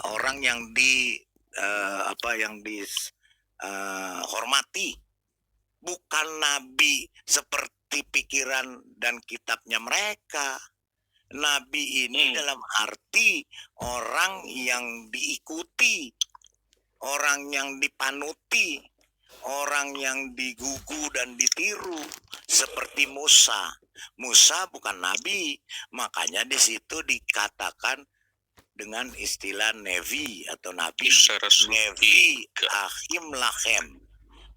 orang yang hormati, bukan nabi seperti pikiran dan kitabnya mereka. Nabi ini dalam arti orang yang diikuti, orang yang dipanuti, orang yang digugu dan ditiru, seperti Musa. Musa bukan nabi, makanya di situ dikatakan dengan istilah nevi atau nabi. Nevi achim lachem,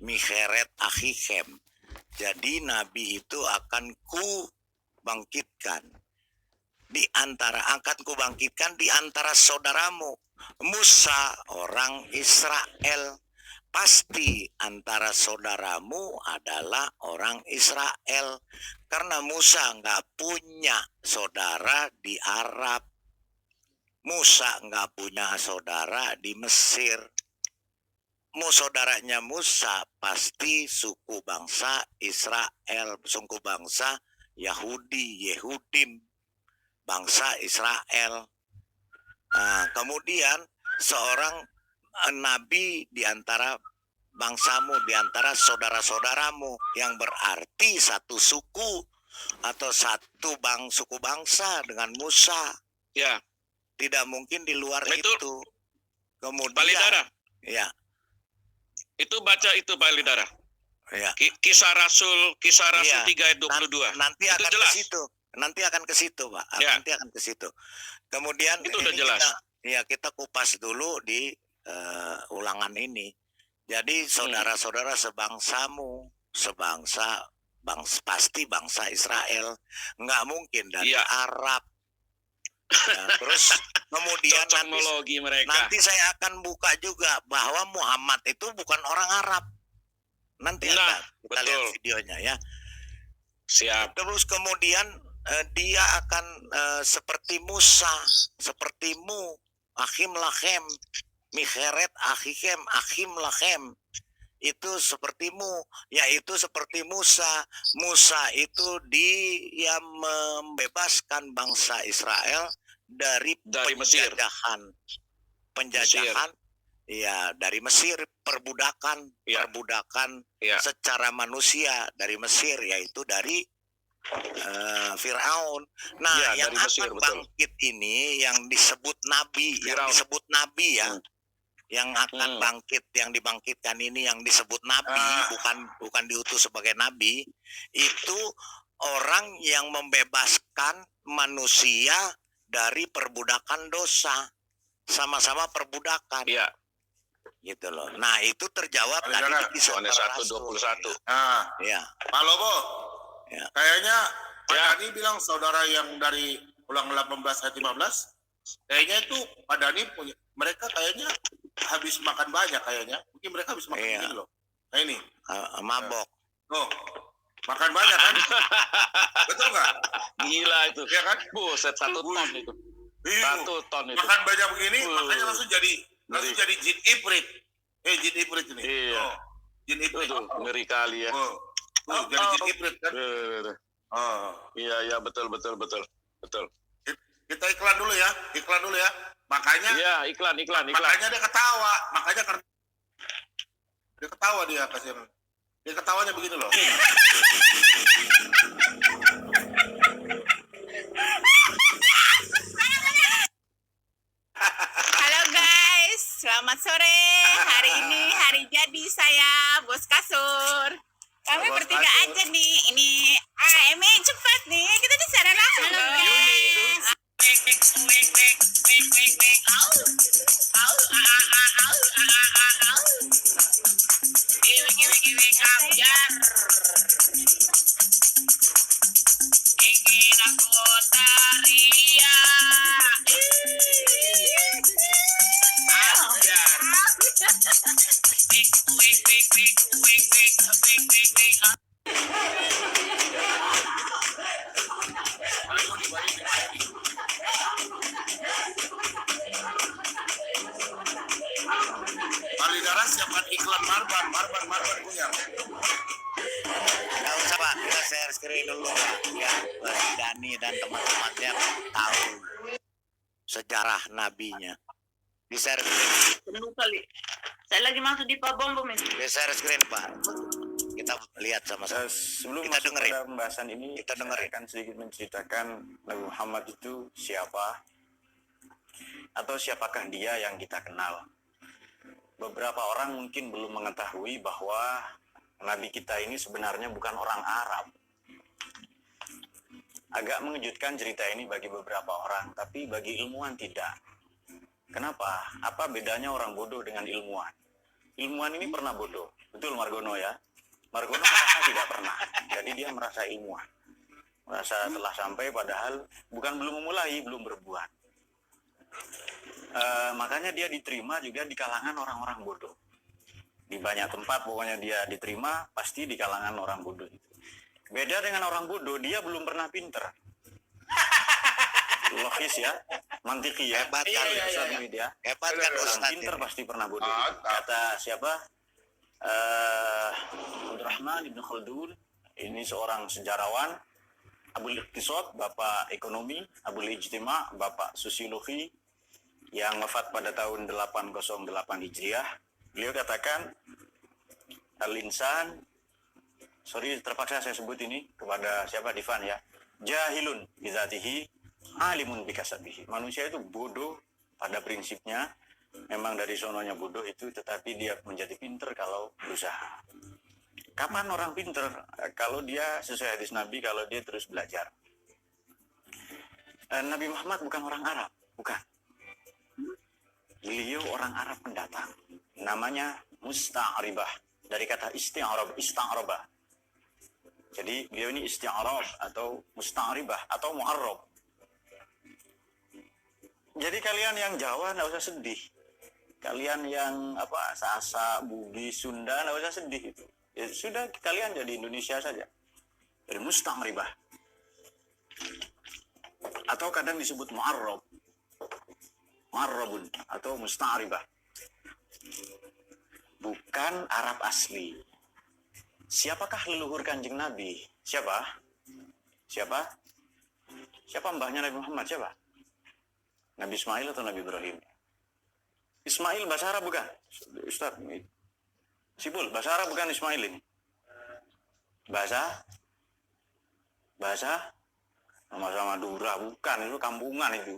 micheret achichem. Jadi nabi itu akan ku bangkitkan di antara di antara saudaramu. Musa orang Israel, pasti antara saudaramu adalah orang Israel, karena Musa nggak punya saudara di Arab. Musa nggak punya saudara di Mesir. Saudaranya Musa pasti suku bangsa Israel, suku bangsa Yehudim, bangsa Israel. Nah, kemudian seorang nabi di antara bangsamu, di antara saudara-saudaramu, yang berarti satu suku atau satu suku bangsa dengan Musa. Ya. Tidak mungkin di luar Betul. itu. Kemudian, Balidara. Ya. Itu baca itu Balidara. Ya. Kisah Rasul 3 ayat 22. Nanti itu akan jelas. ke situ. Nanti akan ke situ, Pak. Ya. Nanti akan ke situ. Kemudian itu udah jelas. Kita kupas dulu di ulangan ini. Jadi saudara-saudara sebangsamu, pasti bangsa Israel, nggak mungkin dari Arab. Nah, terus kemudian nanti saya akan buka juga bahwa Muhammad itu bukan orang Arab. Nanti kita lihat videonya ya. Siap. Terus kemudian dia akan seperti Musa, sepertimu, achim lachem, micheret achichem, achim lachem. Itu sepertimu, yaitu seperti Musa. Musa itu dia membebaskan bangsa Israel dari penjajahan. Ya, dari Mesir, perbudakan secara manusia dari Mesir, yaitu dari Firaun. Nah, yang akan bangkit ini yang disebut nabi, yang akan bangkit, yang dibangkitkan ini yang disebut nabi, bukan diutus sebagai nabi. Itu orang yang membebaskan manusia dari perbudakan dosa, sama-sama perbudakan. Iya. Gitu loh. Nah, itu terjawab tadi di kisah Yohanes 1:21. Ya. Pak Lobo. Ya. Kayaknya Pak Dani bilang saudara yang dari Ulang 18 ayat 15, kayaknya itu Pak Dani punya, mereka kayaknya habis makan banyak kayaknya. Mungkin mereka habis makan gini loh. Nah ini. Mabok. Oh. Makan banyak kan? Betul nggak? Gila itu. Ya kan? Buset, 1 ton itu. 1 ton itu. Makan banyak begini, makanya langsung jadi jin ifrit. Jin ifrit ini. Iya. Jin ifrit. Ngeri kali ya. Jadi jin ifrit kan? Iya, betul. Kita iklan dulu ya. Makanya. Iya, iklan. Makanya dia ketawa. Dia ketawa dia kasihan. Dia ketawanya begini loh. Halo guys, selamat sore. Hari ini hari jadi saya, Bos Kasur. Kami bertiga aja nih. Ini Emi cepat nih. Kita di sana langsung. Halo guys. Ingin aku teriak. Balidara siapkan iklan Marban punya. Nggak usah Pak, kita share screen dulu Pak. Ya, Dani dan teman-temannya tahu sejarah nabinya. Di share screen. Penuh kali. Saya lagi masuk di Pabombo, men. Di share screen, Pak. Kita lihat sama-sama. Sebelum Kita masuk dengerin. pada pembahasan ini, Kita dengerin. saya akan sedikit menceritakan Nabi Muhammad itu siapa, atau siapakah dia yang kita kenal. Beberapa orang mungkin belum mengetahui bahwa Nabi kita ini sebenarnya bukan orang Arab. Agak mengejutkan cerita ini bagi beberapa orang, tapi bagi ilmuwan tidak. Kenapa? Apa bedanya orang bodoh dengan ilmuwan? Ilmuwan ini pernah bodoh. Betul Margono ya? Margono merasa tidak pernah. Jadi dia merasa ilmuwan. Merasa telah sampai padahal bukan belum memulai, belum berbuat. Makanya dia diterima juga di kalangan orang-orang bodoh. Di banyak tempat pokoknya dia diterima pasti di kalangan orang bodoh itu. Beda dengan orang bodoh, dia belum pernah pinter. Logis ya, mantiki ya. Hebat kan, Ustaz Hamid ya. Hebat kan Orang Ustaz pinter ini. pasti pernah bodoh. Mantap. Kata siapa? Abdurrahman Ibn Khaldun. Ini seorang sejarawan. Abul Iqtisad, bapak ekonomi. Abul Ijtima, bapak sosiologi, yang wafat pada tahun 808 Hijriah. Beliau katakan, al-insan, sorry terpaksa saya sebut ini kepada siapa, Divan ya, jahilun bizatihi, alimun bikasabihi. Manusia itu bodoh pada prinsipnya, memang dari sononya bodoh itu, tetapi dia menjadi pinter kalau berusaha. Kapan orang pinter? Kalau dia sesuai hadis Nabi, kalau dia terus belajar. Nabi Muhammad bukan orang Arab, bukan. Beliau orang Arab pendatang. Namanya Musta'ribah. Dari kata ista'rabah. Jadi beliau ini isti'arab atau Musta'ribah atau Mu'arrab. Jadi kalian yang Jawa nggak usah sedih. Kalian yang Sasak, Bugis, Sunda nggak usah sedih itu. Ya sudah, kalian jadi Indonesia saja. Jadi Musta'ribah. Atau kadang disebut Mu'arrab. Mu'arrabun atau Musta'ribah. Bukan Arab asli. Siapakah leluhur Kanjeng Nabi? Siapa? Siapa mbahnya Nabi Muhammad? Siapa? Nabi Ismail atau Nabi Ibrahim? Ismail bahasa Arab bukan? Ustaz, Sipul, bahasa Arab bukan Ismail ini? Bahasa sama-sama Madura, bukan, itu kampungan itu.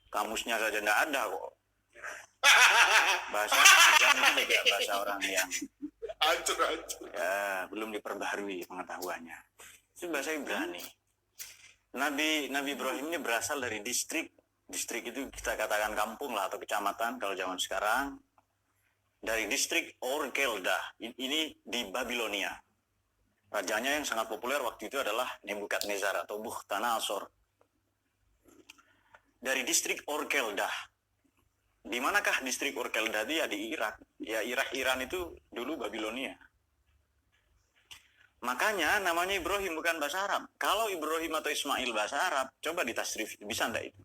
Kamusnya saja tidak ada kok. Bahasa itu juga bahasa orang yang Hancur. ya belum diperbaharui pengetahuannya. Itu bahasa Ibrani. Nabi Ibrahim ini berasal dari distrik itu kita katakan kampung lah atau kecamatan kalau zaman sekarang, dari distrik Ur-Keldah. Ini di Babilonia. Rajanya yang sangat populer waktu itu adalah Nebukadnezar atau Bukhtanasor. Dari distrik Ur-Keldah. Di manakah distrik Ur-Keldah itu? Ya di Irak. Ya Iran itu dulu Babilonia. Makanya namanya Ibrahim bukan bahasa Arab. Kalau Ibrahim atau Ismail bahasa Arab, coba ditasrif, bisa enggak itu?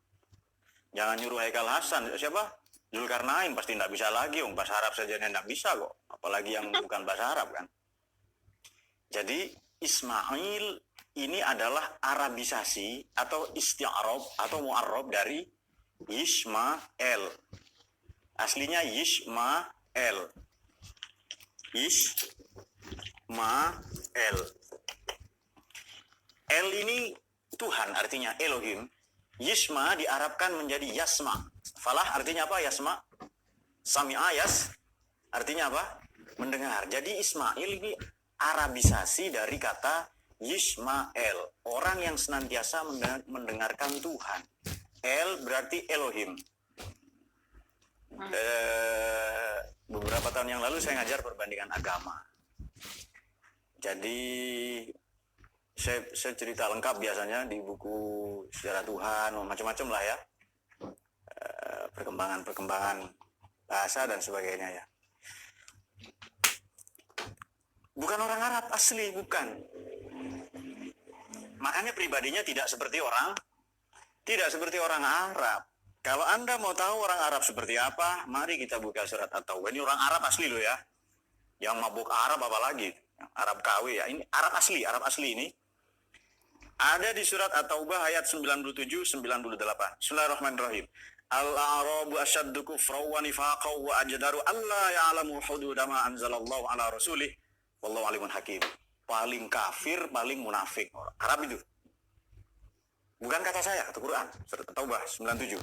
Jangan nyuruh Haikal Hasan, siapa? Zulkarnain pasti enggak bisa lagi, bahasa Arab saja enggak bisa kok. Apalagi yang bukan bahasa Arab kan. Jadi Ismail ini adalah Arabisasi atau isti'arab atau mu'arrab dari Yishmael. Aslinya Yishmael. Yishmael. El ini Tuhan, artinya Elohim. Yishma diarabkan menjadi Yasma. Falah artinya apa? Yasma. Sami'a yas artinya apa? Mendengar. Jadi Ismail ini Arabisasi dari kata Yishmael. Orang yang senantiasa mendengarkan Tuhan. El berarti Elohim. Beberapa tahun yang lalu saya ngajar perbandingan agama. Jadi saya cerita lengkap biasanya di buku sejarah Tuhan, macam-macam lah ya, perkembangan bahasa dan sebagainya ya. Bukan orang Arab asli, bukan. Makanya pribadinya tidak seperti orang Arab. Kalau Anda mau tahu orang Arab seperti apa, mari kita buka surat At-Taubah. Ini orang Arab asli loh ya. Yang mabuk Arab apalagi, Arab KW ya. Ini Arab asli ini. Ada di surat At-Taubah ayat 97-98. Bismillahirrahmanirrahim. Al-a'rabu asyaddu kufran wa nifaqan wa ajdaru alla ya'lamu hududa ma anzalallahu ala rasulih wallahu alimun hakim. Paling kafir, paling munafik. Arab itu. Bukan kata saya, kata Quran. Surat Taubah 97.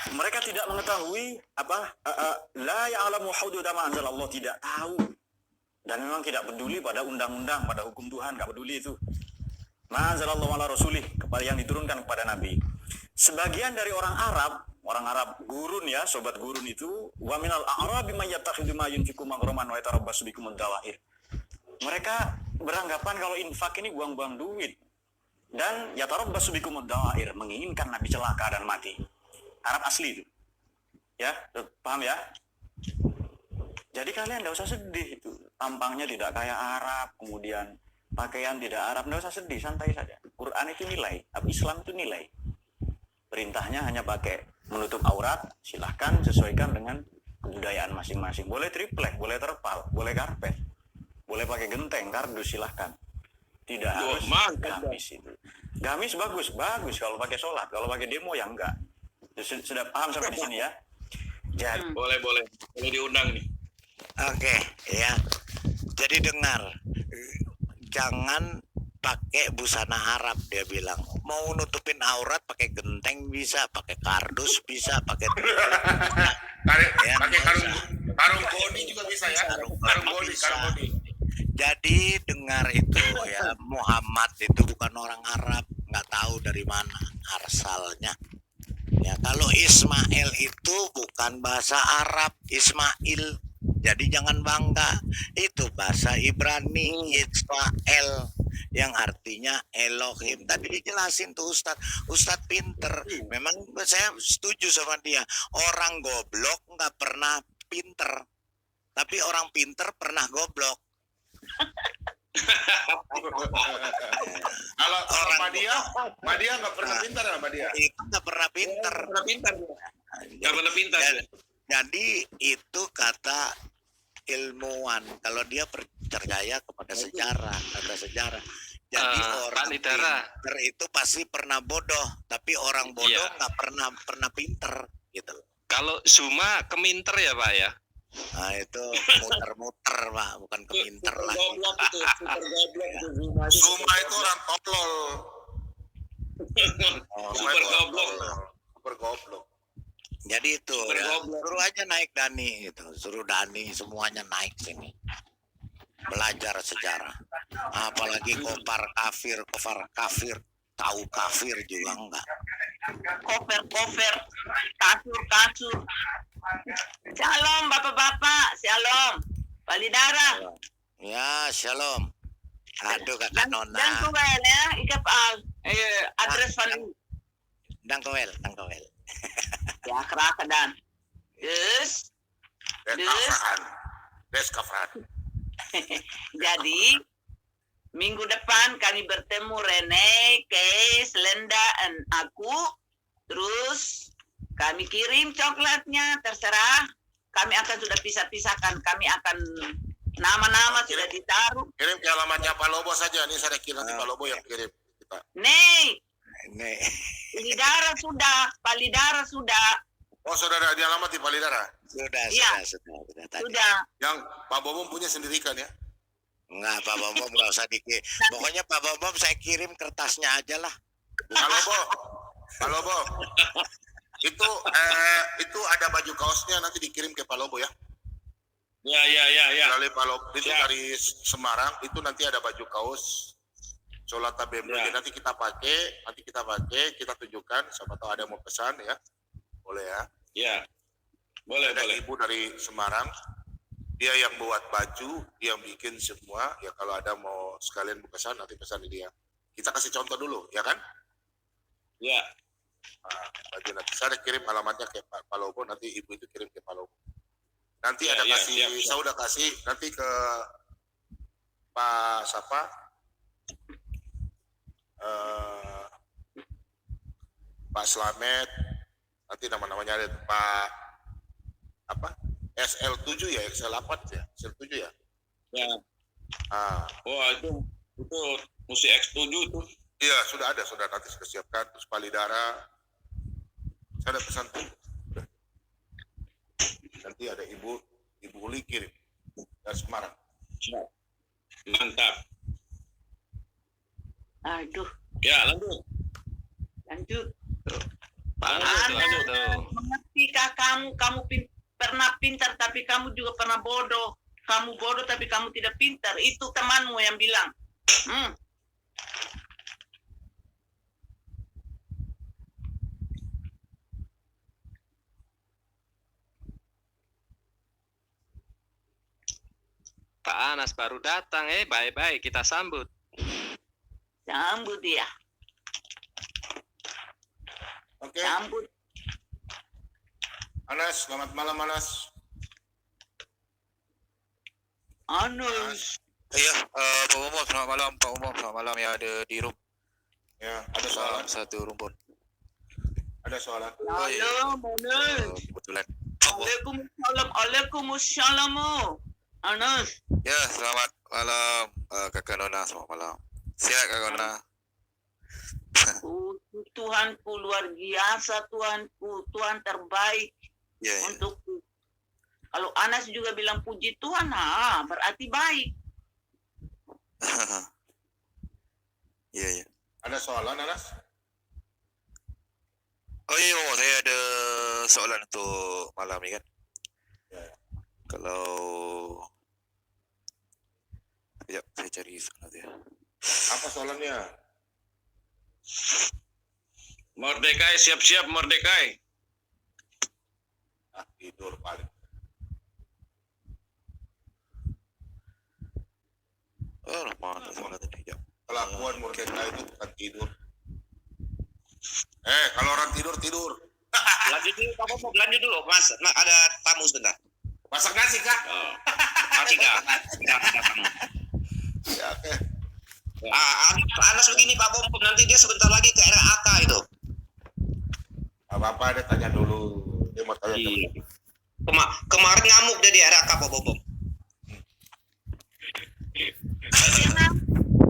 Mereka tidak mengetahui la ya'lamu hududa ma anzalallahu, tidak tahu. Dan memang tidak peduli pada undang-undang, pada hukum Tuhan, enggak peduli itu. Ma anzalallahu ala rasulih, kepada yang diturunkan kepada Nabi. Sebagian dari orang Arab gurun ya, sobat gurun itu, wa minal a'rabi may yattakhidhu ma yunfiqu maghraman wa yatarabbasu bikum ad-dawa'ir. Mereka beranggapan kalau infak ini buang-buang duit. Dan yatarabbasu bikum ad-dawa'ir, menginginkan Nabi celaka dan mati. Arab asli itu. Ya, paham ya? Jadi kalian enggak usah sedih itu. Tampangnya tidak kayak Arab, kemudian pakaian tidak Arab, enggak usah sedih, santai saja. Quran itu nilai, Islam itu nilai. Perintahnya hanya pakai menutup aurat, silahkan sesuaikan dengan kebudayaan masing-masing. Boleh triplek, boleh terpal, boleh karpet, boleh pakai genteng, kardus, silahkan. Tidak harus gamis itu. Gamis bagus kalau pakai sholat, kalau pakai demo ya enggak. Sudah paham sampai di sini ya? Jadi Boleh diundang nih. Oke, ya. Jadi dengar, jangan pakai busana Arab, dia bilang. Mau nutupin aurat pakai genteng bisa, pakai kardus bisa, pakai Pakai karung bodi juga bisa ya. Karung bodi. Jadi dengar itu ya, Muhammad itu bukan orang Arab, nggak tahu dari mana asalnya. Ya, kalau Ismail itu bukan bahasa Arab, Ismail. Jadi jangan bangga, itu bahasa Ibrani, Yisrael, yang artinya Elohim. Tadi dijelasin tuh Ustadz pinter. Memang saya setuju sama dia. Orang goblok nggak pernah pinter, tapi orang pinter pernah goblok. Kalau Madia nggak pernah pintar ya Madia. Itu nggak pernah pinter. Nggak pernah pintar. Jadi itu kata ilmuwan, kalau dia percaya kepada sejarah, Jadi orang pinter itu pasti pernah bodoh, tapi orang bodoh nggak pernah pinter gitu. Kalau Zuma keminter ya Pak ya? Nah itu muter-muter Pak, bukan keminter lagi. Zuma itu orang tolol. Super goblok. Jadi itu ya, suruh aja naik Dani itu, suruh Dani semuanya naik sini. Belajar sejarah. Apalagi kofar kafir, tahu kafir juga enggak. Koper, kasur. Shalom bapak-bapak, shalom. Palidara. Ya, shalom. Aduh kakak Nona. Dan kawel ya, ikap address paling. Dang kawel. Ya keraka dan. Yes. Kafran. Jadi minggu depan kami bertemu Rene, Kees, Lenda, dan aku. Terus kami kirim coklatnya, terserah. Kami akan sudah pisah-pisahkan. Kami akan nama-nama sudah ditaruh. Kirim ke alamatnya Pak Lobo saja. Ini saya kira nanti Pak Lobo yang kirim. Nih. Nih. Palidara sudah. Oh, saudara di alamat di Palidara. Sudah tadi. Sudah. Yang Pak Bobom punya sendiri kan ya? Enggak, Pak Bobom enggak usah dikirim. Pokoknya Pak Bobom saya kirim kertasnya aja lah. Pak Lobo. Itu ada baju kaosnya nanti dikirim ke Pak Lobo ya. Ya. Melalui Pak Lobo itu dari Semarang itu nanti ada baju kaos Solata BMWG nanti kita pakai, kita tunjukkan, siapa tahu ada mau pesan ya. Boleh ya? Ya. Boleh. Ibu dari Semarang, dia yang buat baju, dia yang bikin semua. Ya kalau ada mau sekalian pesan nanti pesan di dia. Kita kasih contoh dulu, ya kan? Ya. Baju nanti saya kirim alamatnya ke Pak Lobo, nanti ibu itu kirim ke Pak Lobo. Nanti ada siap. saya udah kasih nanti ke Pak siapa? Pak Slamet, nanti nama-namanya ada Pak SL7 ya, XL8 ya, SL7 ya. Ya. Wah itu mesti X7 itu. Iya sudah nanti sudah siapkan. Terus Palidara Saya ada pesan tuh. Nanti ada Ibu Uli kirim dari Semarang. Siap. Mantap. Aduh, Ya, lanjut. lanjut. Panas tuh, aduh tuh. Mengertikah kamu pernah pintar tapi kamu juga pernah bodoh. Kamu bodoh tapi kamu tidak pintar. Itu temanmu yang bilang. Pak Anas baru datang, baik-baik kita sambut. Sambut dia. Oke, Sambut. Anas, selamat malam Anas. Anus. Iya, Pak Umum, selamat malam. Pak Umum, selamat malam yang ada di room. Ya, ada soalan. Satu rumpun. Ada soalan. Oh, iya. Halo, Anus. Kebetulan. Waalaikumsalam. Anus. Ya, selamat malam, Kakak Nona. Selamat malam. Siap, Kakak Nona. Tuhanku luar biasa, Tuhanku, Tuhan terbaik Ya, ya. untukku. Kalau Anas juga bilang puji Tuhan, berarti baik. Iya, iya. Ada soalan Anas? Oh iya, Om, saya ada soalan untuk malam ini kan. Ya. Kalau sekejap, saya cari soalan dia. Apa soalannya? Mordekai, siap-siap Mordekai. Tidur paling. Oh, mana soalan tadi? Ya. Kelakuan Merdeka itu bukan tidur. Kalau orang tidur. Lanjut dulu, Pak Bobo, lanjut dulu, Mas. Nah, ada tamu sebentar. Masak nasi kah? Oh. Tidak. Ya, oke. Anas begini, Pak Bobo, nanti dia sebentar lagi ke RAK itu. Apa-apa dia tanya dulu. Dia mau tanya Iya. Kemarin ngamuk dia di RAK, Pak Bobo.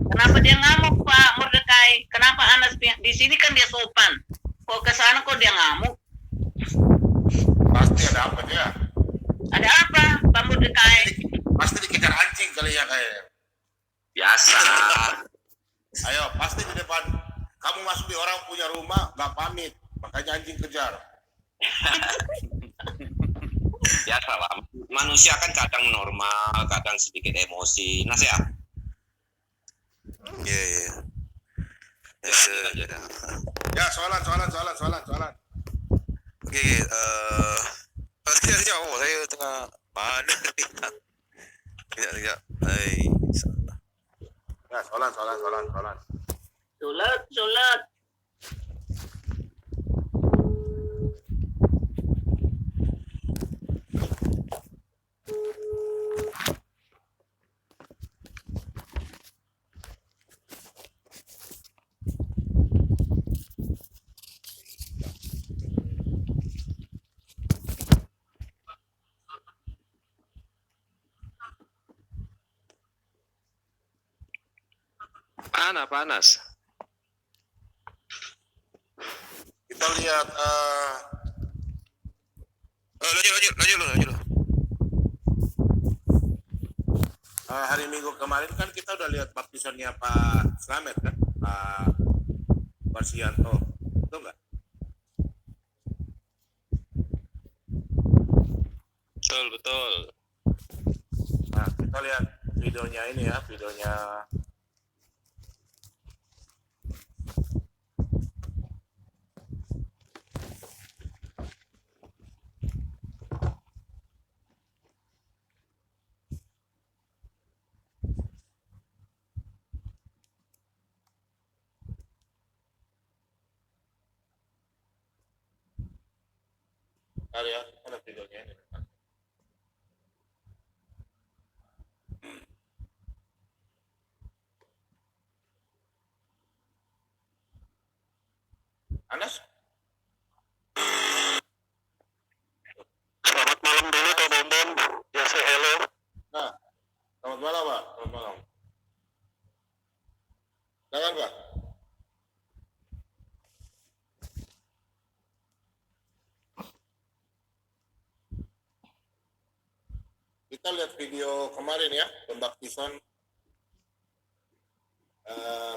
Kenapa dia ngamuk, Pak Mordekai? Kenapa Anas di sini kan dia sopan? Kok ke sana kok dia ngamuk? Pasti ada apa dia? Ada apa, Pak Mordekai? Pasti dikejar anjing kali ya kayak. Biasa. Ayo, pasti di depan. Kamu masuk di orang punya rumah, nggak pamit. Makanya anjing kejar. Biasa lah. Manusia kan kadang normal, kadang sedikit emosi. Nas ya? Iya, iya. Ya, Ya, soalan. Oke, sekejap, Om, saya tengah mana ni? Sekejap. Salah. Ya, soalan. Sulat. Panas. Kita lihat Lanjut. hari Minggu kemarin kan kita udah lihat baptisannya Pak Slamet kan, Pak Barsianto, betul nggak? Betul. Nah, kita lihat videonya ini ya, ada videonya ini. Anas? Selamat malam dulu, Pak Bombom. Ya, say hello. Nah, selamat malam Pak. Selamat malam. Jangan Pak. kita lihat video kemarin ya, pembaptisan.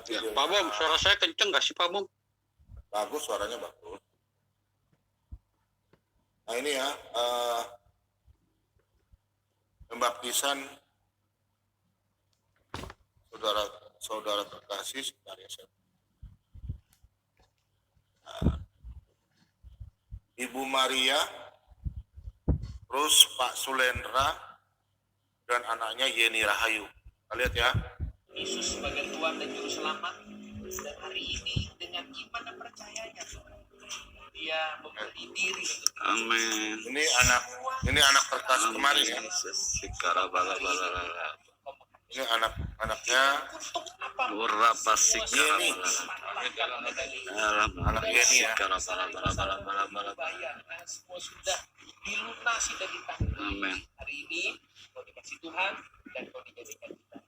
Videonya. Pak Bom, suara saya kenceng nggak sih Pak Bom? Bagus, suaranya bagus. Nah ini ya, pembaptisan saudara terkasih, sebentar ya, Ibu Maria, terus Pak Sulendra, dan anaknya Yeni Rahayu. Kita lihat ya. Yesus sebagai Tuhan dan Juru Selamat, dan hari ini dengan iman dan percayanya dia memberi diri untuk Amin. Ini anak terkasih kemarin ya. Ini anaknya Berapa sih? Yeni. Anak Yeni ya. semua sudah dilunasi dan ditanggung. Amin. Hari ini kau dikasih Tuhan dan kau dijadikan kita.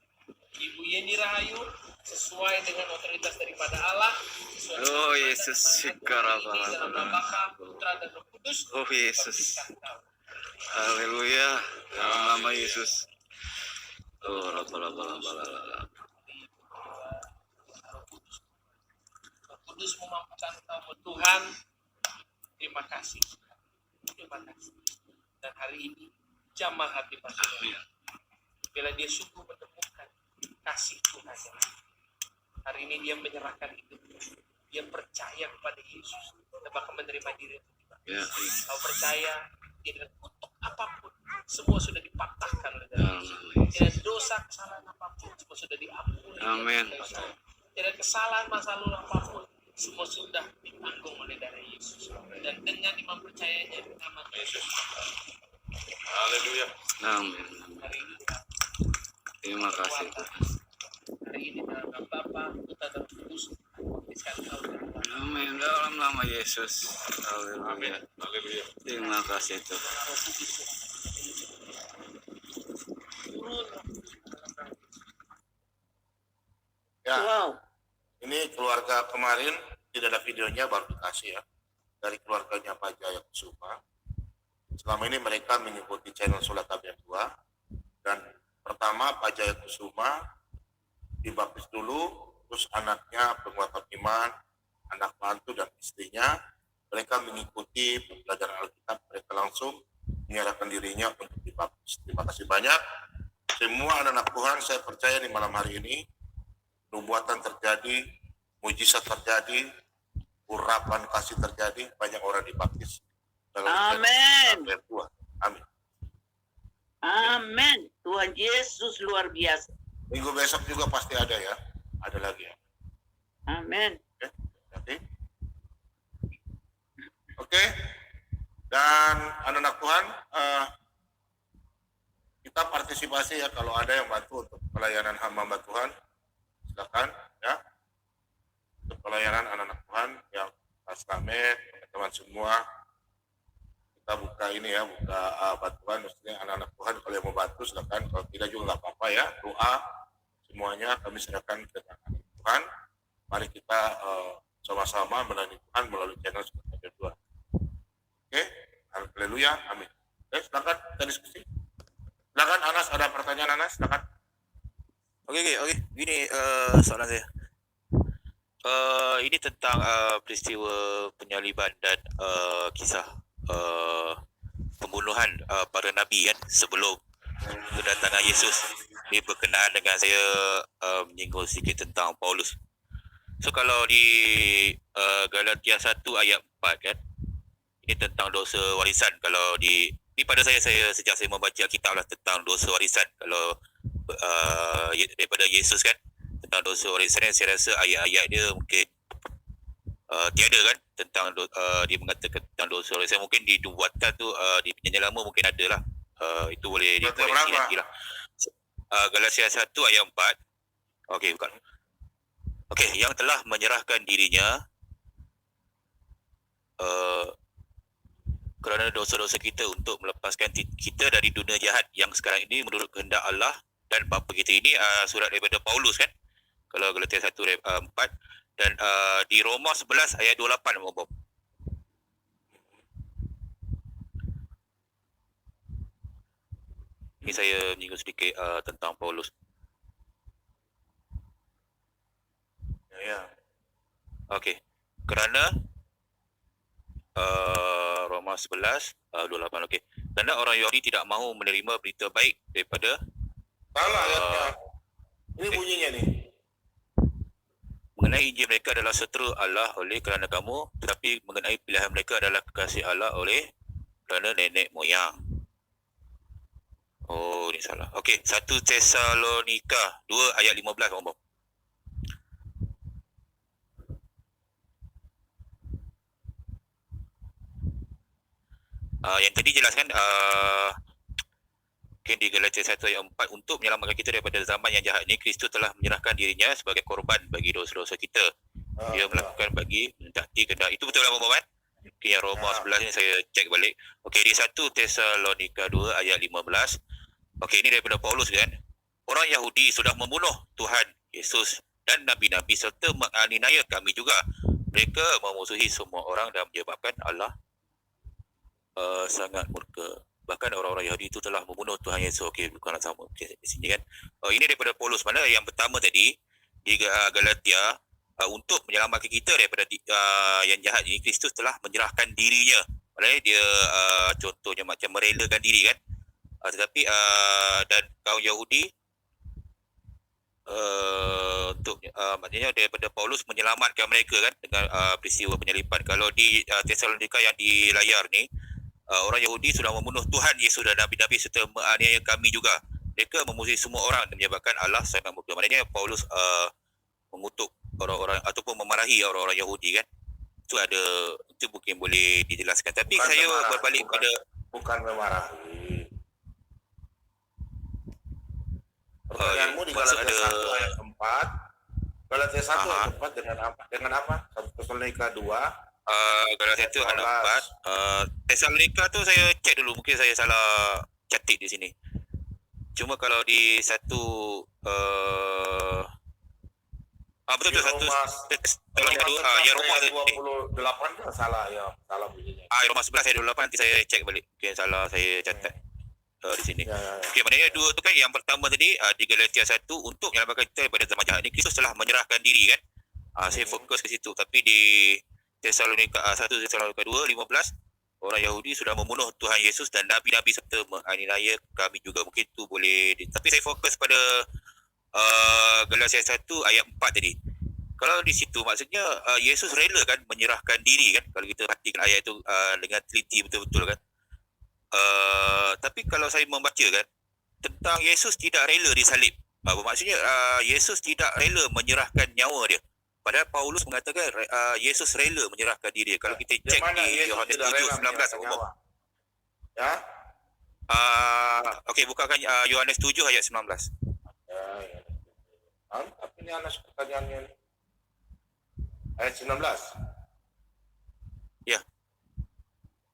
Ibu Yeni Rahayu sesuai dengan otoritas daripada Allah. Sesuai Oh, dengan Yesus, dan sikara ini dalam nama Bapa, Putra dan Roh Kudus. Oh, Yesus. baptiskan kau. Haleluya. Dalam nama Yesus. Oh, Roh Kudus memampukan kamu Tuhan. Terima kasih. Terima kasih. Dan hari ini jamah hati Pak Saudara. Bila dia sungguh menemukan kasih Tuhan. Hari ini dia menyerahkan hidupnya. Dia percaya kepada Yesus. Dan bahkan menerima diri. Ya. Kau percaya dengan untuk apapun semua sudah dipatahkan oleh Yesus. Tidak dosa kesalahan apapun semua sudah diampuni. Amin. Tidak kesalahan masa lalu apapun semua sudah ditanggung oleh darah Yesus. Dan dengan iman percayanya nama Yesus. Haleluya. Amin. Hari ini Terima kasih. hari ini dalam nama Bapa, Putra dan Roh Kudus. Baptiskan kau dalam nama Amin. Dalam nama Yesus. Haleluya. Haleluya. Terima kasih Tuhan. Roh Kudus. Turun. Ya, Wow. ini keluarga kemarin tidak ada videonya, baru dikasih ya, dari keluarganya Pak Jaya Kusuma. Selama ini mereka mengikuti channel Sholat Tabiat 2, dan pertama Pak Jaya Kusuma dibaptis dulu, terus anaknya penguatan iman, anak mantu dan istrinya, mereka mengikuti pembelajaran Alkitab, mereka langsung menyerahkan dirinya untuk dibaptis. Terima kasih banyak. Semua anak-anak Tuhan, saya percaya di malam hari ini, nubuatan terjadi, mujizat terjadi, urapan kasih terjadi, banyak orang dibaptis. Amin. Amin. Amin. Tuhan Yesus luar biasa. Minggu besok juga pasti ada ya, ada lagi ya. Amin. Oke. Dan anak-anak Tuhan, kita partisipasi ya, kalau ada yang bantu untuk pelayanan hamba Tuhan, silakan ya. Untuk pelayanan anak-anak Tuhan yang Mas Kamet, teman-teman semua, kita buka ini ya, buka bantuan, maksudnya anak-anak Tuhan kalau yang mau bantu silakan, kalau tidak juga nggak apa-apa ya, doa semuanya kami serahkan ke tangan Tuhan. Mari kita sama-sama melayani Tuhan melalui channel Sholat Tabiat 2. Oke, haleluya, amin. Oke, silakan kita diskusi. Silakan Anas, ada pertanyaan Anas, silakan. Oke. Gini soalan saya. Ini tentang peristiwa penyaliban dan kisah pembunuhan para nabi kan sebelum kedatangan Yesus. Ini berkenaan dengan saya menyinggung sedikit tentang Paulus. So kalau di Galatia 1 ayat 4 kan, ini tentang dosa warisan. Kalau di ini pada saya sejak saya membaca kitab lah tentang dosa warisan. Kalau daripada Yesus kan, tentang dosa warisan, saya rasa ayat-ayat dia mungkin tiada kan, tentang dia mengatakan tentang dosa warisan. Mungkin di nubuatan tu di perjanjian lama mungkin ada lah. Itu boleh dikoreksi nanti lah. Galatia 1 ayat 4. Okey, bukan. Okey, yang telah menyerahkan dirinya kerana dosa-dosa kita untuk melepaskan kita dari dunia jahat yang sekarang ini menurut kehendak Allah dan Bapa kita. Ini surat daripada Paulus kan, kalau Galatia 1 ayat 4, dan di Roma 11 ayat 28 Bob. Ini saya menyinggung sedikit tentang Paulus. Ya. Okey. Kerana Roma 11 28 okey. Kerana orang Yahudi tidak mahu menerima berita baik daripada Salah ayatnya. Ini bunyinya nih. mengenai Injil mereka adalah seteru Allah oleh kerana kamu, tetapi mengenai pilihan mereka adalah kekasih Allah oleh kerana nenek moyang. Oh, ini salah. Okey, 1 Tesalonika 2 ayat 15 Om. Yang tadi jelaskan mungkin di Galatia 1 ayat 4, untuk menyelamatkan kita daripada zaman yang jahat ini, Kristus telah menyerahkan dirinya sebagai korban bagi dosa-dosa kita. Dia melakukan bagi mendaki kehendak. Itu betul lah Muhammad? Okay, yang Roma 11 ni saya cek balik. Okey, di 1 Tesalonika 2 ayat 15. Okey, ini daripada Paulus kan. Orang Yahudi sudah membunuh Tuhan Yesus dan nabi-nabi serta menganiaya kami juga. Mereka memusuhi semua orang dan menyebabkan Allah sangat murka. Bahkan orang-orang Yahudi itu telah membunuh Tuhan Yesus. Okey, bukanlah sama di sini kan. Ini daripada Paulus. Mana yang pertama tadi di Galatia, untuk menyelamatkan kita daripada yang jahat ini, Kristus telah menyerahkan dirinya. Maknanya dia contohnya macam merelakan diri kan. Tetapi dan kaum Yahudi untuk maknanya daripada Paulus menyelamatkan mereka kan dengan peristiwa penyalipan. Kalau di Tesalonika yang di layar ni, orang Yahudi sudah membunuh Tuhan Yesus dan nabi-nabi serta menganiaya kami juga. Mereka memusuhi semua orang dan menyebabkan Allah sangat murka. Maknanya Paulus mengutuk orang-orang ataupun memarahi orang-orang Yahudi kan. Itu mungkin boleh dijelaskan. Tapi Bukan saya memarahi, berbalik pada bukan memarahi. Pertanyaanmu di Galatia 1 ayat 4. Galatia 1 ayat 4 dengan apa? Dengan apa? 1 Tesalonika 2. Galatia 1 ayat 4. Tesalonika tu saya cek dulu, mungkin saya salah catik di sini. Cuma kalau di satu betul satu Tesalonika 2 ya Roma 28 kan salah ya, salah bunyinya. Roma 11 ayat 28 nanti saya cek balik. Mungkin salah saya catat di sini. Ya. Okey, maknanya dua tu kan, yang pertama tadi di Galatia 1, untuk menyelamatkan kita daripada zaman jahat ni, Kristus telah menyerahkan diri kan. Saya fokus ke situ. Tapi di Tesalonika 1 Tesalonika 2 15, orang Yahudi sudah membunuh Tuhan Yesus dan nabi-nabi serta menganiaya kami juga. Mungkin tu boleh tapi saya fokus pada Galatia 1 ayat 4 tadi. Kalau di situ maksudnya Yesus rela kan menyerahkan diri kan, kalau kita perhatikan ayat tu dengan teliti betul-betul kan. Tapi kalau saya membaca kan tentang Yesus tidak rela disalib, maksudnya Yesus tidak rela menyerahkan nyawa dia. Padahal Paulus mengatakan Yesus rela menyerahkan diri dia. Kalau kita cek di Yohanes 7:19 ya. Okey, bukakan Yohanes 7 ayat 19. Ya. Tapi ini anak pertanyaannya ni. Ayat 19. Ya.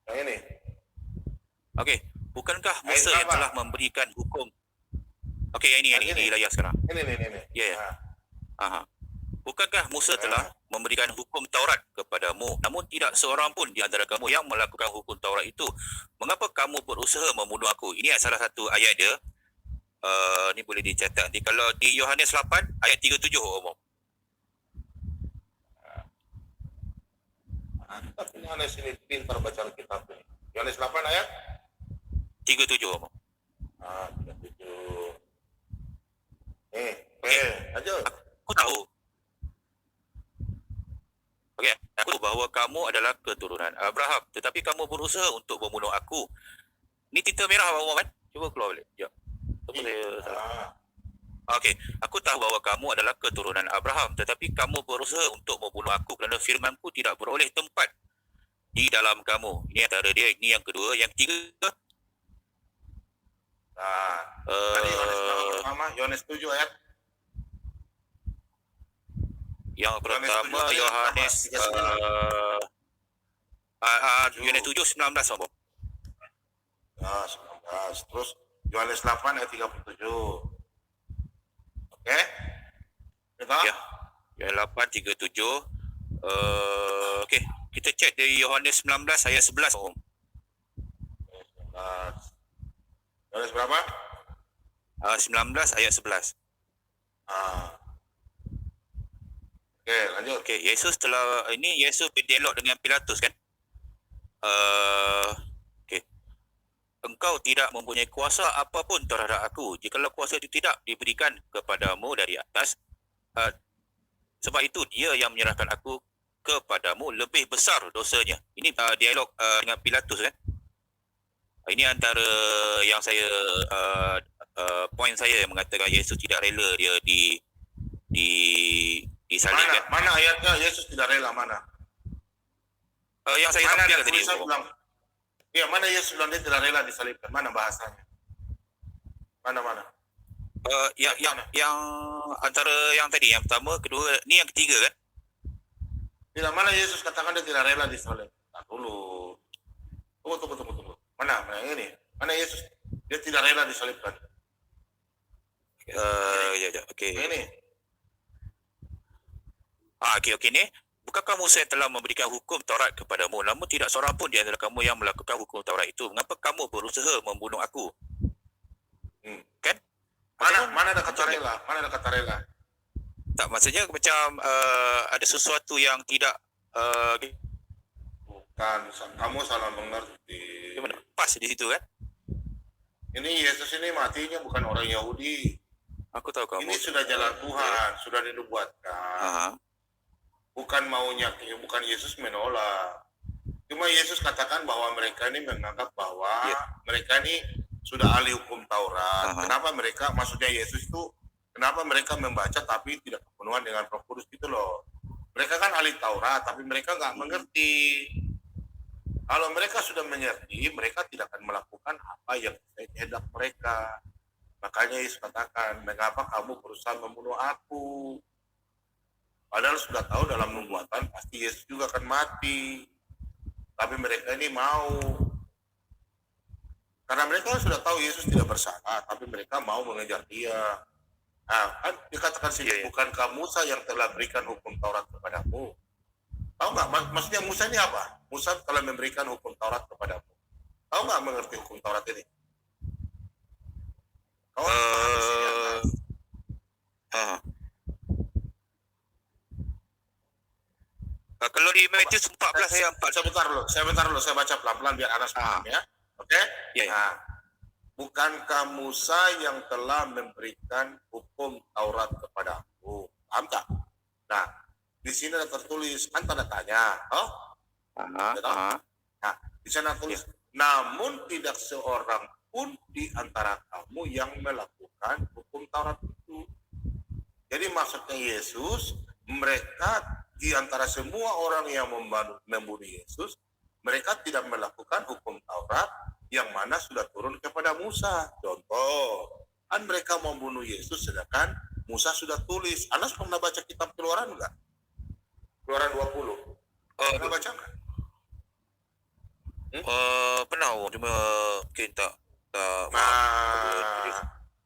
Yang ini. Okey, bukankah Musa yang telah memberikan hukum? Okey, yang ini di layar sekarang. Ini. Ya. Bukankah Musa telah memberikan hukum Taurat kepadamu, namun tidak seorang pun di antara kamu yang melakukan hukum Taurat itu? Mengapa kamu berusaha membunuh aku? Ini salah satu ayat dia. Ni boleh dicatat nanti. Kalau di Yohanes 8 ayat 37 umum. Tapi Yohanes ini pintar baca kitab ini. Yohanes 8 ayat 37 umum. 37. Lanjut. Aku tahu. Okey, aku tahu bahawa kamu adalah keturunan Abraham, tetapi kamu berusaha untuk membunuh aku. Ni tinta merah Abang kan? Cuba keluar balik. Sekejap. Saya salah. Okey, aku tahu bahawa kamu adalah keturunan Abraham, tetapi kamu berusaha untuk membunuh aku kerana firmanku tidak beroleh tempat di dalam kamu. Ini antara dia. Ini yang kedua. Yang ketiga, Tadi Yohanes pertama, Yohanes 7 ayat. yang pertama Yohanes Yohanes 7 19 Abang. 19. Terus Yohanes 8 ayat 37. Okey. Betul? Ya. Yohanes 8 37. Okey, kita cek dari Yohanes 19 ayat 11 Om. 19. Yohanes berapa? 19 ayat 11. Oke, lanjut. Okey, Yesus berdialog dengan Pilatus kan. Okey. Engkau tidak mempunyai kuasa apapun terhadap aku. Jikalau kuasa itu tidak diberikan kepadamu dari atas, sebab itu dia yang menyerahkan aku kepadamu, lebih besar dosanya. Ini dialog dengan Pilatus kan. Ini antara yang saya poin saya yang mengatakan Yesus tidak rela dia disalibkan. Mana ayatnya Yesus tidak rela, mana? Yang saya Mana ada tampilkan tadi. tulisan bilang? Iya, mana Yesus bilang dia tidak rela disalibkan? Mana bahasanya? Mana? Yang antara yang tadi, yang pertama, kedua, ni yang ketiga kan? Tidak, mana Yesus katakan dia tidak rela disalibkan? Nah, dulu. Tunggu. Mana yang ini? Mana Yesus dia tidak rela disalibkan? Okey. Yang ini. Okey ni. Bukankah Musa telah memberikan hukum Taurat kepadamu, namun tidak seorang pun di antara kamu yang melakukan hukum Taurat itu. Mengapa kamu berusaha membunuh aku? Kan? Mana ada kata rela? Mana ada kata rela? Tak, maksudnya macam ada sesuatu yang tidak Bukan, kamu salah mengerti. pas di situ kan? Ini Yesus ini matinya bukan orang Yahudi. Aku tahu kamu. Ini sudah jalan Tuhan, sudah dinubuatkan. Bukan maunya, bukan Yesus menolak. Cuma Yesus katakan bahwa mereka ini menganggap bahwa mereka ini sudah ahli hukum Taurat. Kenapa mereka, maksudnya Yesus itu, kenapa mereka membaca tapi tidak kepenuhan dengan Roh Kudus gitu loh. Mereka kan ahli Taurat, tapi mereka nggak mengerti. Kalau mereka sudah mengerti, mereka tidak akan melakukan apa yang kehendak mereka. Makanya Yesus katakan, mengapa kamu berusaha membunuh aku? Padahal sudah tahu dalam nubuatan pasti Yesus juga akan mati. Tapi mereka ini mau. Karena mereka sudah tahu Yesus tidak bersalah, tapi mereka mau mengejar dia. Nah, kan dikatakan sini, bukankah Musa yang telah berikan hukum Taurat kepadamu? Tahu nggak? Maksudnya Musa ini apa? Musa telah memberikan hukum Taurat kepadamu. Tahu nggak mengerti hukum Taurat ini? Kau kalau di Matius 14 ayat 4. Sebentar dulu, saya baca pelan-pelan biar Anas paham ya. Oke? Ya. Nah, bukankah Musa yang telah memberikan hukum Taurat kepadamu? Paham tak? Nah, di sini ada tertulis, kan tanda tanya. Nah, di sana tulis, namun tidak seorang pun di antara kamu yang melakukan hukum Taurat itu. Jadi maksudnya Yesus, mereka di antara semua orang yang membunuh Yesus, mereka tidak melakukan hukum Taurat yang mana sudah turun kepada Musa. Contoh, kan mereka membunuh Yesus sedangkan Musa sudah tulis. Anas pernah baca kitab Keluaran enggak? Keluaran 20. Pernah baca enggak? Pernah, cuma mungkin tak.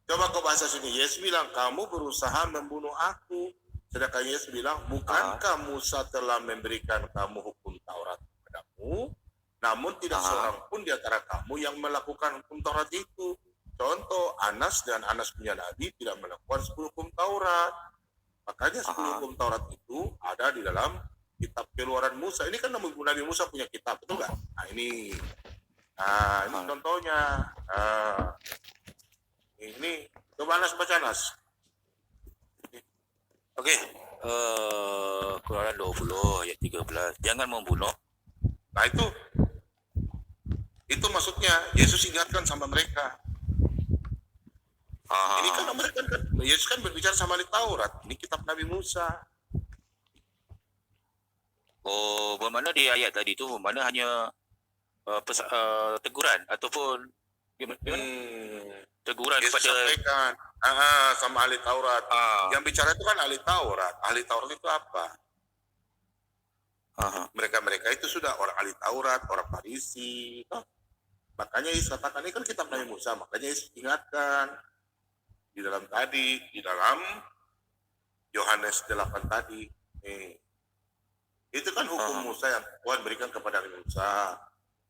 Coba kau bahasa sini. Yesus bilang, kamu berusaha membunuh aku. Sedangkan Yesus bilang, bukankah Musa telah memberikan kamu hukum Taurat kepadamu? Namun tidak seorang pun di antara kamu yang melakukan hukum Taurat itu. Contoh, Anas dan Anas punya Nabi tidak melakukan 10 hukum Taurat. Makanya 10 hukum Taurat itu ada di dalam kitab Keluaran Musa. Ini kan Nabi Musa punya kitab, betul nggak? Nah ini contohnya. Ini coba Anas baca Anas. Okey. Keluaran 20 ayat 13. Jangan membunuh. Nah itu maksudnya Yesus ingatkan sama mereka. Ini kan mereka kan Yesus kan berbicara sama ahli Taurat. Ini kitab Nabi Musa. Bermakna di ayat tadi tu bermakna hanya teguran ataupun gimana? Teguran Yesus kepada sampaikan sama ahli Taurat. Yang bicara itu kan ahli Taurat. Ahli Taurat itu apa? Mereka itu sudah orang ahli Taurat, orang Farisi. Makanya Yesus katakan ini kan kitab Nabi Musa. Makanya Yesus ingatkan di dalam Yohanes 8 tadi. Itu kan hukum Musa yang Tuhan berikan kepada Nabi Musa.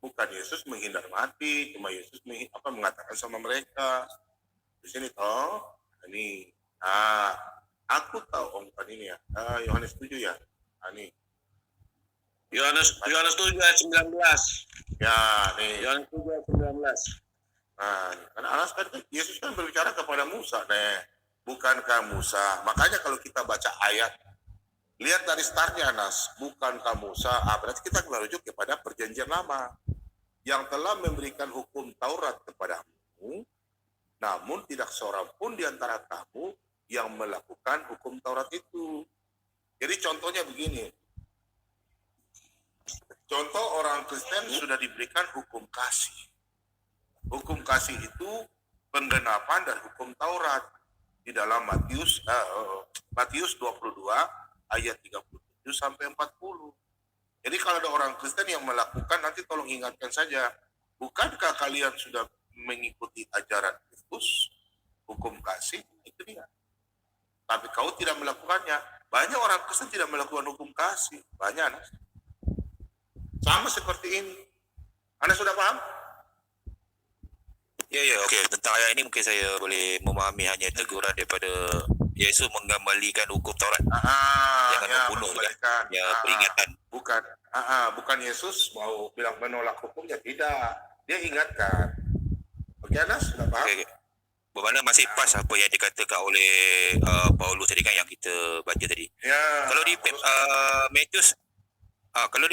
Bukan Yesus menghindar mati, cuma Yesus mengatakan sama mereka, Di sini toh, ini. Nah, aku tahu Om kan ini ya. Yohanes 7 ya. Nah, ini. Yohanes 7 ayat 19. Ya, nih. Yohanes 7 ayat 19. Nah, karena Anas kan Yesus kan berbicara kepada Musa, bukankah Musa? Makanya kalau kita baca ayat, lihat dari startnya Anas, bukankah Musa? Berarti kita merujuk kepada perjanjian lama yang telah memberikan hukum Taurat kepadamu, namun tidak seorang pun di antara kamu yang melakukan hukum Taurat itu. Jadi contohnya begini, contoh orang Kristen sudah diberikan hukum kasih. Hukum kasih itu penggenapan dari hukum Taurat di dalam Matius 22 ayat 37 sampai 40. Jadi kalau ada orang Kristen yang melakukan, nanti tolong ingatkan saja, bukankah kalian sudah mengikuti ajaran Kristus, hukum kasih, itu dia. Tapi kau tidak melakukannya. Banyak orang Kristen tidak melakukan hukum kasih, banyak. Sama seperti ini. Anda sudah paham? Ya, okey. Tentang ayat ini mungkin saya boleh memahami hanya teguran daripada Yesus mengembalikan hukum Taurat. Jangan membunuh kan. Ya, peringatan. Bukan Yesus mau bilang menolak hukumnya, tidak. Dia ingatkan. Okey, Anas, sudah paham? Okay. Bermakna masih pas apa yang dikatakan oleh Paulus tadi kan yang kita baca tadi. Ya. Kalau di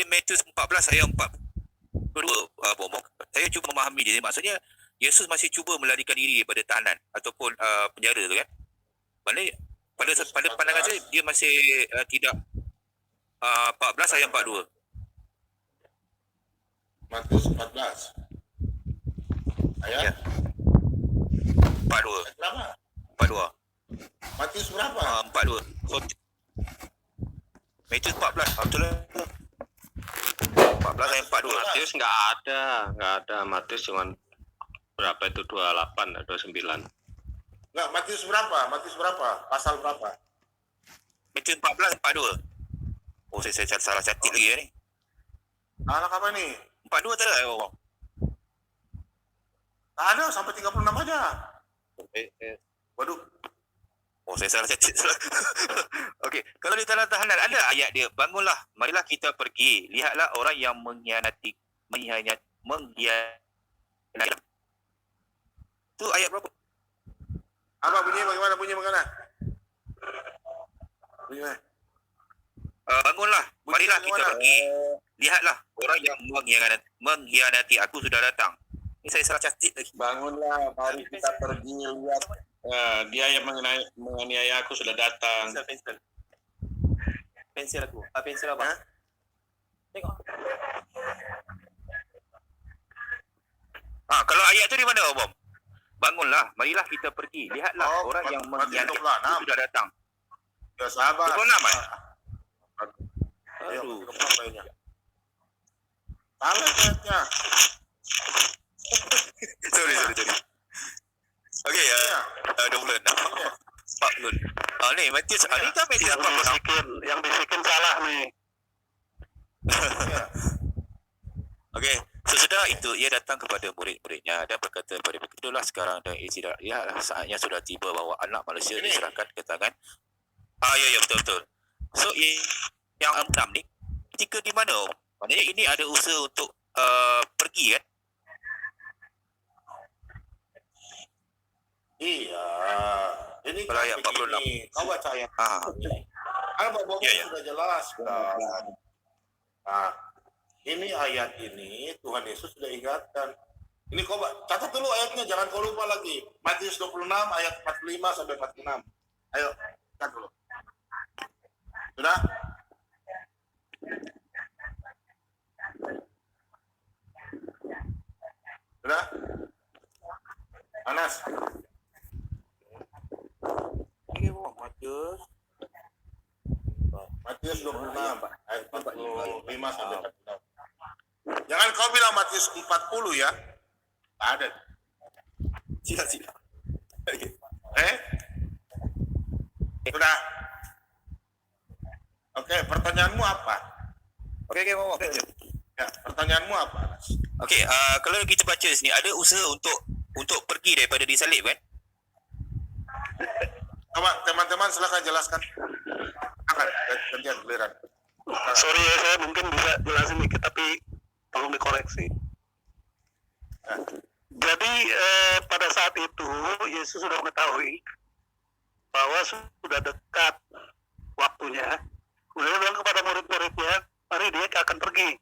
Matius 14 ayat 42 saya cuba memahami dia. Maksudnya Yesus masih cuba melarikan diri daripada tahanan ataupun penjara tu kan. Maknanya pada pandangan saya dia masih tidak 14 ayat 42. Matius 14. Ayat? Ya. 42. Berapa? 42. Matius berapa? 42. So, Matius 14. Betul lah. 14 ayat 42. Matius nggak ada. Matius cuma berapa itu 28 atau 29. Enggak, Matius berapa? Pasal berapa? Matius 14 42. Oh, saya salah catat lagi ya ni. Anak apa nih? 42 tak ada. Oh. Tak ada, sampai 36 aja. Waduh. Oh, saya salah catat. Okey, kalau di dalam tahanan ada ayat dia, bangunlah, marilah kita pergi. Lihatlah orang yang mengkhianati. Tu ayat berapa? Apa bunyi bagaimana? Bunyi mana? Bangunlah, marilah kita pergi. Lihatlah orang yang mengkhianati aku sudah datang. Ini saya salah catat lagi. Bangunlah, mari kita pergi lihat. Dia yang menganiaya aku sudah datang. Pensil aku. Pensil apa? Tengok. Kalau ayat tu di mana, Om? Bangunlah, marilah kita pergi. Lihatlah orang yang mengkhianati aku sudah datang. Ya sabar. 26 Aduh. Salah ayatnya. Sorry. Okey, 26. 40. Ni Matius. Ni kan Matius apa? Yang bisikin salah nih. Okey, sesudah itu ia datang kepada murid-muridnya dan berkata kepada mereka, itulah sekarang dan istirahat. Ya, saatnya sudah tiba bahawa anak manusia diserahkan ke tangan. Ya, betul. So, yang 6 ni, ketika di mana? Maknanya ini ada usaha untuk pergi kan? Iya. Ini Kalau ayat 46. Kau baca ayat. Bapak Ya. sudah jelas kan. Nah, ini ayat ini Tuhan Yesus sudah ingatkan. Ini kau catat dulu ayatnya, jangan kau lupa lagi. Matius 26 ayat 45 sampai 46. Ayo, catat dulu. Sudah? Sudah? Anas. Matius 26 ayat 45 sampai 46. Jangan kau bilang Matius 40 ya. Tak ada. Sila. Sudah. Oke, pertanyaanmu apa? Okey, Mama. Ya, pertanyaanmu apa, Anas? Okey, kalau kita baca sini ada usaha untuk pergi daripada disalib kan? Coba teman-teman silakan jelaskan. Akan gantian giliran. Sorry ya, saya mungkin bisa jelasin dikit tapi tolong dikoreksi. Jadi pada saat itu Yesus sudah mengetahui bahwa sudah dekat waktunya. Kemudian dia bilang kepada murid-muridnya, mari dia akan pergi.